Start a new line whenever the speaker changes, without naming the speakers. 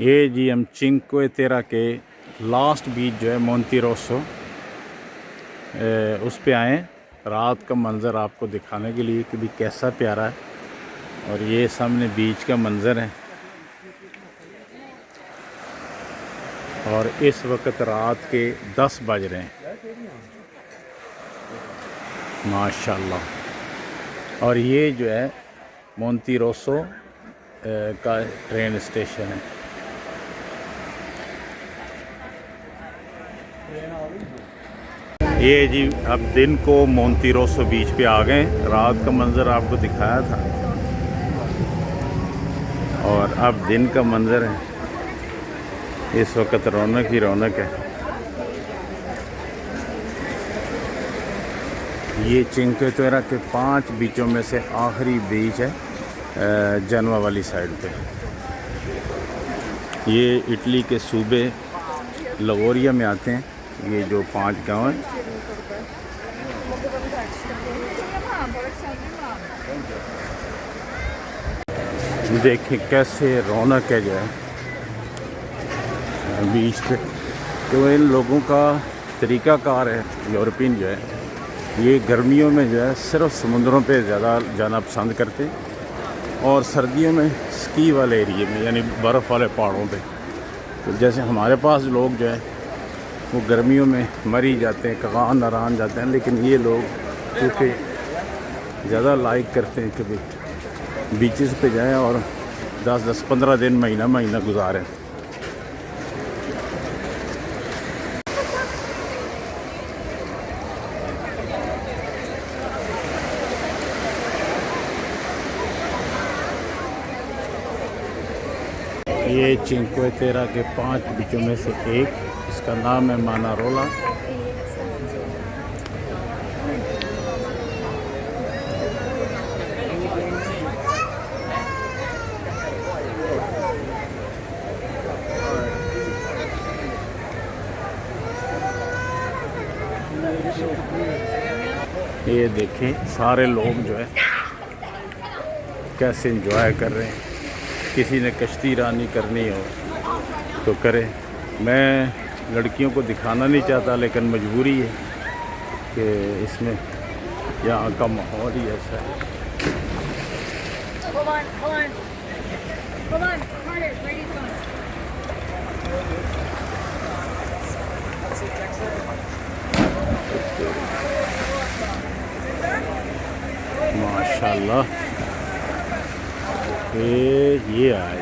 ये जी हम चिंक्वे तेरा के लास्ट बीच जो है मोंटेरोसो उस पे आए। रात का मंज़र आपको दिखाने के लिए कि भी कैसा प्यारा है। और ये सामने बीच का मंज़र है। और इस वक्त रात के 10 बज रहे हैं माशाल्लाह। और ये जो है मोंटेरोसो का ट्रेन स्टेशन है। ये जी अब दिन को मोंटेरोसो बीच पे आ गए। रात का मंज़र आपको दिखाया था और अब दिन का मंज़र है। इस वक्त रौनक ही रौनक है। ये चिंक्वे तेरा के 5 बीचों में से आखिरी बीच है जनवा वाली साइड पे। ये इटली के सूबे लिगुरिया में आते हैं ये जो 5 गांव हैं। देखिए कैसे रौनक है जो है बीच पे। तो इन लोगों का तरीक़ाकार है यूरोपियन जो है ये गर्मियों में जो है सिर्फ समुद्रों पे ज़्यादा जाना पसंद करते हैं और सर्दियों में स्की वाले एरिए में यानी बर्फ़ वाले पहाड़ों पे। तो जैसे हमारे पास लोग जो है वो गर्मियों में मर ही जाते हैं, कगान नारान जाते हैं, लेकिन ये लोग क्योंकि ज़्यादा लाइक करते हैं कि भाई बीचेस पे जाएं और 10-10, 15 दिन महीना गुजारें। ये चिंक्वे तेरा के 5 बीचों में से एक, इसका नाम है मानारोला। ये देखें सारे लोग जो है कैसे एंजॉय कर रहे हैं। किसी ने कश्ती रानी करनी हो तो करे। मैं लड़कियों को दिखाना नहीं चाहता लेकिन मजबूरी है कि इसमें यहाँ का माहौल ही ऐसा है। माशाल्लाह ये आए